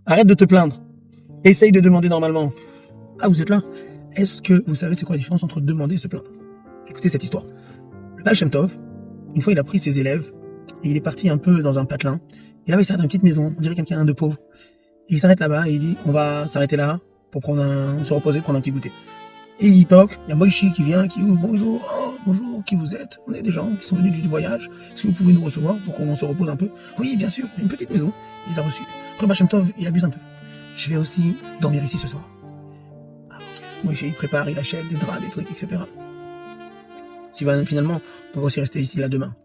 Arrête de te plaindre. Essaye de demander normalement. Ah, vous êtes là? Est-ce que vous savez c'est quoi la différence entre demander et se plaindre? Écoutez cette histoire. Le Baal Shem Tov, une fois il a pris ses élèves, et il est parti un peu dans un patelin. Et là-bas il s'arrête dans une petite maison, on dirait quelqu'un de pauvre. Et il s'arrête là-bas et il dit on va s'arrêter là pour se reposer, prendre un petit goûter. Et il toque, il y a Moïchi qui vient, qui ouvre, bonjour, oh, bonjour, qui vous êtes? On est des gens qui sont venus du voyage, est-ce que vous pouvez nous recevoir pour qu'on se repose un peu? Oui, bien sûr, une petite maison, il les a reçus. Après le Baal Shem Tov, il abuse un peu. Je vais aussi dormir ici ce soir. Ah, ok. Moïchi il prépare, il achète des draps, des trucs, etc. Finalement, on va aussi rester ici là demain.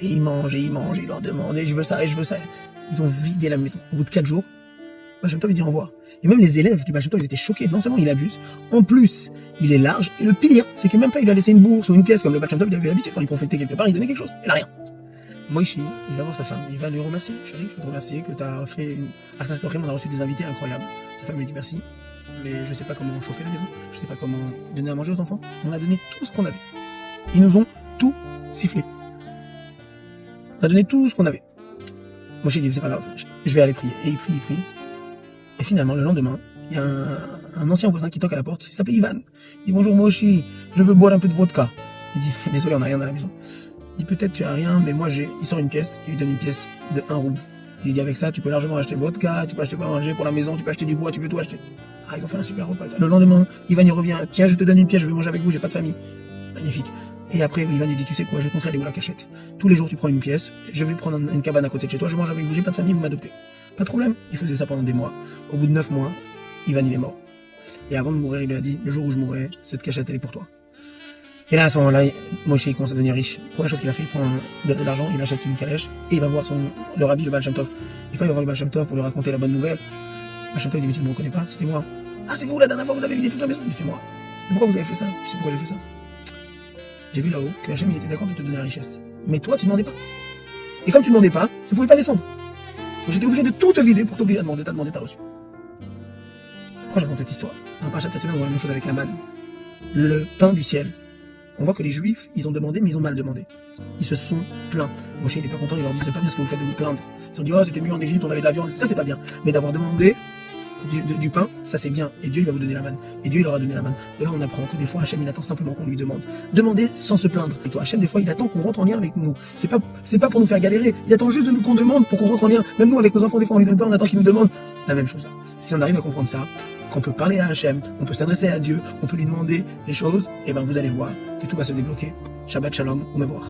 Et ils mangent, et ils leur demandent, et je veux ça, et je veux ça. Ils ont vidé la maison. Au bout de 4 jours, Baal Shem Tov, il dit au revoir. Et même les élèves du Baal Shem Tov, ils étaient choqués. Non seulement il abuse, en plus, il est large. Et le pire, c'est que même pas il a laissé une bourse ou une pièce comme le Baal Shem Tov, il avait l'habitude. Quand il profitait quelque part, il donnait quelque chose. Il a rien. Moïchi, il va voir sa femme, il va lui remercier. Chérie, je veux te remercier que tu as fait une. Arthas Nochim, on a reçu des invités incroyables. Sa femme lui dit merci, mais je sais pas comment chauffer la maison, je sais pas comment donner à manger aux enfants. On a donné tout ce qu'on avait. Ils nous ont tout sifflé. On a donné tout ce qu'on avait. Moi, j'ai dit, c'est pas grave, je vais aller prier. Et il prie. Et finalement, le lendemain, il y a un ancien voisin qui toque à la porte. Il s'appelait Ivan. Il dit, bonjour Moshi, je veux boire un peu de vodka. Il dit, désolé, on n'a rien dans la maison. Il dit, peut-être tu as rien, mais moi il sort une pièce. Il lui donne une pièce de 1 rouble. Il lui dit, avec ça, tu peux largement acheter vodka, tu peux acheter pas manger pour la maison, tu peux acheter du bois, tu peux tout acheter. Ah, ils ont fait un super repas. Le lendemain, Ivan y revient. Tiens, je te donne une pièce, je veux manger avec vous, j'ai pas de famille. Magnifique. Et après, Ivan lui dit, tu sais quoi, je vais te montrer aller où la cachette. Tous les jours, tu prends une pièce, je vais prendre une cabane à côté de chez toi, je mange avec vous, j'ai pas de famille, vous m'adoptez. Pas de problème. Il faisait ça pendant des mois. Au bout de 9 mois, Ivan, il est mort. Et avant de mourir, il lui a dit, le jour où je mourrai, cette cachette, elle est pour toi. Et là, à ce moment-là, Moshe, il commence à devenir riche. Première chose qu'il a fait, il prend de l'argent, il achète une calèche, et il va voir le rabbi, le Baal Shem Tov. Et quand il va voir le Baal Shem Tov pour lui raconter la bonne nouvelle, le Baal Shem Tov, il dit, mais tu ne me reconnais pas, c'était moi. Ah, c'est vous, la dernière fois, vous avez vidé toute la maison? Il dit, c'est moi. Et pourquoi vous avez fait ça? Tu sais pourquoi j'ai fait ça? J'ai vu là-haut que Hachem, il était d'accord de te donner la richesse. Mais toi, tu ne demandais pas. Et comme tu ne demandais pas, tu ne pouvais pas descendre. Donc j'étais obligé de tout te vider pour t'obliger à demander, t'as reçu. Pourquoi je raconte cette histoire? Dans le parachat de cette semaine, on voit la même chose avec la manne. Le pain du ciel. On voit que les Juifs, ils ont demandé, mais ils ont mal demandé. Ils se sont plaints. Moshe, il est pas content, il leur dit, c'est pas bien ce que vous faites de vous plaindre. Ils ont dit, oh, c'était mieux en Égypte, on avait de la viande. Ça, c'est pas bien. Mais d'avoir demandé du pain, ça c'est bien. Et Dieu, il va vous donner la manne. Et Dieu, il leur a donné la manne. De là, on apprend que des fois, Hachem, il attend simplement qu'on lui demande. Demander sans se plaindre. Et toi, Hachem, des fois, il attend qu'on rentre en lien avec nous. C'est pas pour nous faire galérer. Il attend juste de nous qu'on demande pour qu'on rentre en lien. Même nous, avec nos enfants, des fois, on lui donne pas, on attend qu'ils nous demandent. La même chose. Si on arrive à comprendre ça, qu'on peut parler à Hachem, on peut s'adresser à Dieu, on peut lui demander les choses, et ben vous allez voir que tout va se débloquer. Shabbat Shalom, au revoir.